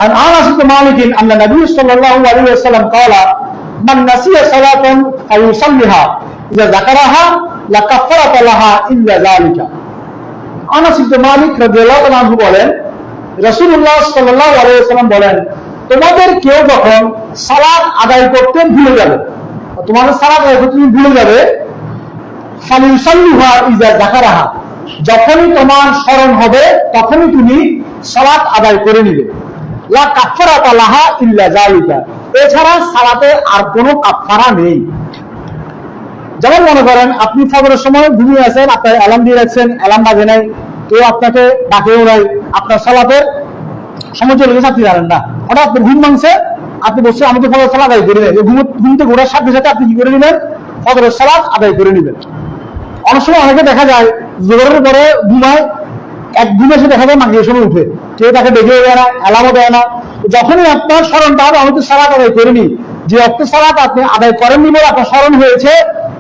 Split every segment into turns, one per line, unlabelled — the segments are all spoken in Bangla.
عن انس بن مالك ان النبي صلى الله عليه وسلم قال من نسي صلاة فليصلها اذا ذكرها لا كفارة لها الا ذلك। আনাস ইবনে মালিক রাদিয়াল্লাহু আনহু বলেন, রাসূলুল্লাহ সাল্লাল্লাহু আলাইহি ওয়াসাল্লাম বলেন, তোমাদের কেউ যখন সালাত আদায় করতে ভুলে যাবে, তোমাদের সালাত আদায় করতে ভুলে যাবে, ফালিউসাল্লিহা ইযা যাকারাহা, যখনই তোমার স্মরণ হবে তখনই তুমি সালাত আদায় করে নিবে। লা কাফারাতা লাহা ইল্লা যালিকা, এছাড়া সালাতে আর কোনো কাফারা নেই। যেমন মনে করেন আপনি ফজরের সময় ঘুমিয়ে আছেন, আপনার অ্যালার্ম দিয়ে রাখছেন, অ্যালার্ম বাজে নাই, কেউ আপনাকে ডাকেও নাই, আপনার সালাতের সময় চলে গেছে, আপনি জানেন না, হঠাৎ আপনার ঘুম ভাঙছে, আপনি বসে আমি তো ফজরের সালাত আদায় করে নেই, ঘুমতে ঘোরার সাথে সাথে আপনি কি করে নেবেন, ফজরের সালাত আদায় করে নেবেন। অনেক সময় অনেকে দেখা যায় জোহরের পরে ঘুমায়, এক ঘুমে এসে দেখা যায় মাগরিবের সময় উঠে, কেউ তাকে ডেকেও দেয় না, অ্যালার্মও দেয় না। যখনই আপনার স্মরণটা হবে আমি তো সালাত আদায় করিনি, যে অক্ত সালাত আপনি আদায় করেননি বলে আপনার স্মরণ হয়েছে,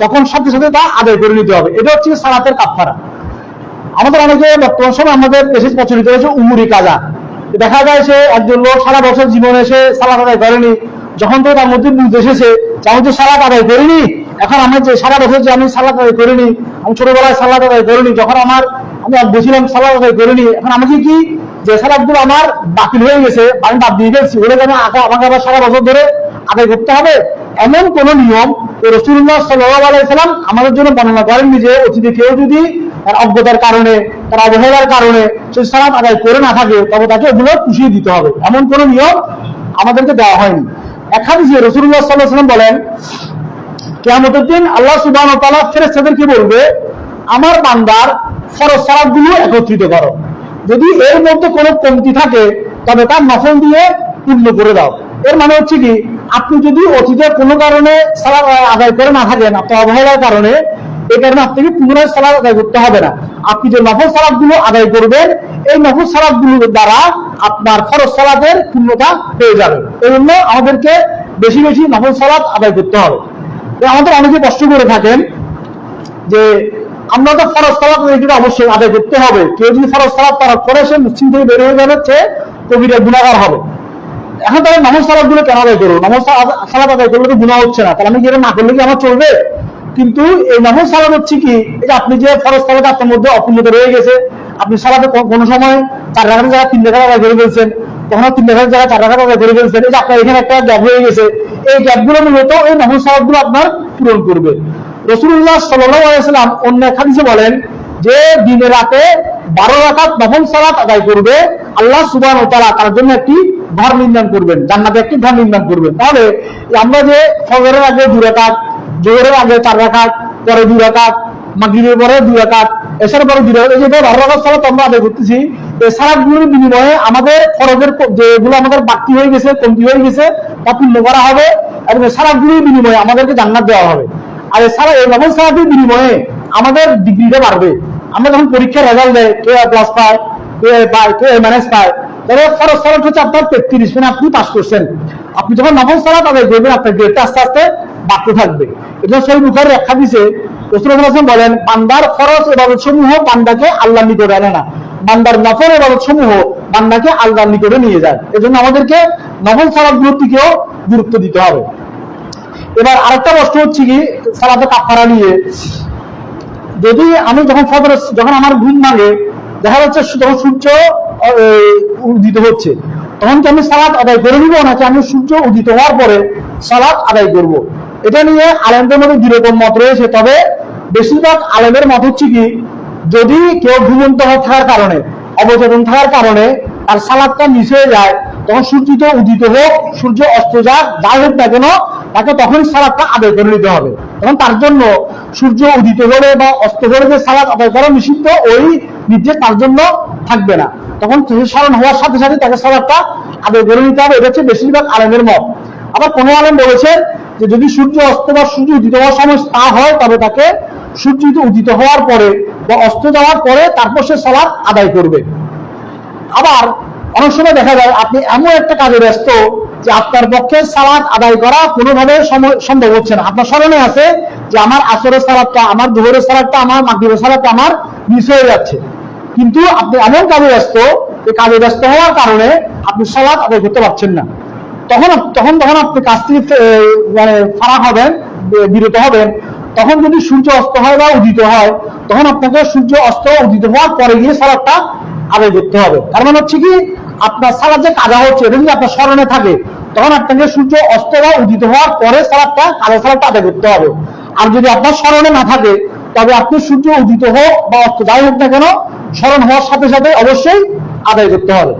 তখন সাথে সাথে তা আদায় করে নিতে হবে। এটা হচ্ছে সালাতের কাফারা। আমাদের অনেকে বর্তমান সময় আমাদের দেশে প্রচলিত হয়েছে উমরি কাজা। দেখা যায় সে একজন লোক সারা বছর জীবনে সে সালাত আদায় করেনি, যখন তো তার মধ্যে বুঝতে এসেছে যে আমি তো সালাত আদায় করিনি, এখন আমার যে সারা বছর যে আমি সালাত আদায় করিনি, আমি ছোটবেলায় সালাত আদায় করিনি, যখন আমি বলছিলাম সালাত আদায় করিনি, এখন আমাকে কি যে সালাতগুলো আমার বাতিল হয়ে গেছে, আমি বাদ দিয়ে গেছি, ওগুলো কেন আমাকে আবার সারা বছর ধরে আদায় করতে হবে? এমন কোন নিয়ম রাসূলুল্লাহ সাল্লাল্লাহু আলাইহি ওয়াসাল্লাম আমাদের জন্য বর্ণনা করেননি যে অতীতে কেউ যদি তার অজ্ঞতার কারণে, তার অবহেলার কারণে সে সালাত আদায় করে না থাকে, তবে তাকে ওগুলো পুষিয়ে দিতে হবে, এমন কোন নিয়ম আমাদেরকে দেওয়া হয়নি। এক হাদিসে রাসূলুল্লাহ সাল্লাল্লাহু আলাইহি ওয়াসাল্লাম বলেন, কিয়ামতের দিন আল্লাহ সুবহানাহু ওয়া তাআলা ফেরেশতাদেরকে বলবে, আমার বান্দার ফরজ সালাতগুলো একত্রিত করো, যদি এর মধ্যে কোনো কমতি থাকে তবে তার নফল দিয়ে পূর্ণ করে দাও। এর মানে হচ্ছে কি, আপনি যদি অতীতে কোনো কারণে সালাত আদায় করে না থাকেন, আপনার অবহেলার কারণে, এই কারণে আপনাকে পুনরায় সালাত আদায় করতে হবে না। আপনি যে নফল সালাতগুলো আদায় করবেন, এই নফল সালাতগুলোর দ্বারা আপনার ফরজ সালাতের পূর্ণতা পেয়ে যাবে। এই জন্য আমাদেরকে বেশি বেশি নফল সালাত আদায় করতে হবে। আমাদের অনেকে কষ্ট করে থাকেন যে আমরা তো ফরজ সালাত অবশ্যই আদায় করতে হবে, কেউ যদি ফরজ সালাত তারা করে সে মুসলিম থেকে বের হয়ে যাবে, সে কবিরা গুনাহগার হবে। এখন তাহলে নফল সালাত গুলো কেন আদায় করবো? নফল সালাত আদায় করলে তো গুনাহ হচ্ছে না, তাহলে আমি যেটা না করলে কি আমার চলবে? কিন্তু এই নফল সালাত হচ্ছে কি, এই যে আপনি যে ফরজ সালাত আপনার মধ্যে অপূর্ণতা রয়ে গেছে, আপনি সালাতে কোনো সময় 4 রাকাতের জায়গায় 3 রাকাত আদায় করে ফেলছেন, কখনো 3 রাকাতের জায়গায় 4 রাকাত আদায় করে ফেলছেন, এই যে আপনার এখানে একটা গ্যাপ হয়ে গেছে, এই গ্যাপগুলো মূলত এই নফল সালাত গুলো আপনার পূরণ করবে। রাসূলুল্লাহ সাল্লাল্লাহু আলাইহি ওয়াসাল্লাম অন্য এক হাদিসে বলেন যে দিনে রাতে 12 রাকাত নফল সালাত আদায় করবে, আল্লাহ সুবহানাহু ওয়া তাআলা তার জন্য একটি ঘর নির্মাণ করবেন, জান্নাতে একটি ঘর নির্মাণ করবেন। তাহলে আমরা যে ফজরের আগে 2 রাকাত, জোহরের আগে 4 রাকাত, পরে 2 রাকাত, মাগরিবের পরে 2 রাকাত, এশার পরে 2 রাকাত, এই যে 12 রাকাত সালাত আমরা আদায় করতেছি, এই সালাতগুলোর বিনিময়ে আমাদের ফরজের যেগুলো আমাদের বাকি হয়ে গেছে, কমতি হয়ে গেছে, তা পূর্ণ করা হবে, এবং এই সালাতগুলোর বিনিময়ে আমাদেরকে জান্নাত দেওয়া হবে। আর এই নফল সালাতের বিনিময়ে আমাদের ডিগ্রিটা বাড়বে। আমরা যখন পরীক্ষার রেজাল্ট দেয়, কেউ A+ পায়, কেউ A পায়, কেউ A- পায়, তাহলে ফরজ সালাত হচ্ছে আপনার 33, মানে আপনি পাস করছেন। আপনি যখন নফল সালাত আদায় করবেন, আপনার গ্রেডটা আস্তে আস্তে বাড়তে থাকবে। এটা সহিহ বুখারীর এক হাদিসে রাসূলুল্লাহ সাল্লাল্লাহু আলাইহি ওয়াসাল্লাম বলেন, বান্দার ফরজ ইবাদত সমূহ বান্দাকে আল্লাহর নিকটে আনে না, বান্দার নফল ইবাদত সমূহ বান্দাকে আল্লাহর নিকটে নিয়ে যায়। এজন্য আমাদেরকে নফল সালাতগুলোর দিকেও গুরুত্ব দিতে হবে। এবার আরেকটা প্রশ্ন হচ্ছে কি, সালাতে কাফারা নিয়ে, যদি আমি যখন আমার ঘুম ভাঙে, দেখা যাচ্ছে যখন সূর্য উদিত হচ্ছে, তখন কি আমি সালাত আদায় করে নিব, নাকি আমি সূর্য উদিত হওয়ার পরে সালাত আদায় করব? এটা নিয়ে আলেমদের মধ্যে দুরকম মত রয়েছে। তবে বেশিরভাগ আলেমের মত হচ্ছে কি, যদি কেউ ঘুমন্ত থাকার কারণে, অবচেতন থাকার কারণে তার সালাতটা মিস হয়ে যায়, তখন সূর্য উদিত হোক, সূর্য অস্ত যাক, যাই হোক না কেন, তাকে তখন সালাতটা আদায় করে নিতে হবে। তখন তার জন্য সূর্য উদিত হলে বা অস্ত হলে যে সালাত আদায় করা নিষিদ্ধ, ওই নির্দেশ তার জন্য থাকবে না। তখন স্মরণ হওয়ার সাথে সাথে তাকে সালাতটা আদায় করে নিতে হবে। এটা হচ্ছে বেশিরভাগ আলেমের মত। আবার কোনো আলেম বলেছে যে যদি সূর্য অস্ত বা সূর্য উদিত হওয়ার সময় তা হয়, তবে তাকে সূর্য উদিত হওয়ার পরে বা অস্ত যাওয়ার পরে তারপর সে সালাত আদায় করবে। আবার অনেক সময় দেখা যায় আপনি এমন একটা কাজে ব্যস্ত যে আপনার পক্ষে সালাত আদায় করা কোনোভাবে সম্ভব হচ্ছে না। আপনার স্মরণে আছে যে আমার আসরের সালাতটা, আমার জোহরের সালাতটা, আমার মাগরিবের সালাতটা আমার মিস হয়ে যাচ্ছে, কিন্তু আপনি এমন কাজে ব্যস্ত এই কাজে ব্যস্ত হওয়ার কারণে আপনি সালাত আদায় করতে পারছেন না। তখন আপনি কাজ থেকে মানে ফারাক হবেন, বিরত হবেন। তখন যদি সূর্য অস্ত হয় বা উদিত হয়, তখন আপনাকে সূর্য অস্ত উদিত হওয়ার পরে গিয়ে সালাতটা আদায় করতে হবে। তার মানে হচ্ছে কি, আপনার সালাত যে কাজা হচ্ছে এটা যদি আপনার স্মরণে থাকে, তখন আপনাকে সূর্য অস্ত বা উদিত হওয়ার পরে সালাতটা আদায় করতে হবে। আর যদি আপনার স্মরণে না থাকে, তবে আপনি সূর্য উদিত হোক বা অস্ত যাই হোক না কেন, স্মরণ হওয়ার সাথে সাথে অবশ্যই আদায় করতে হবে।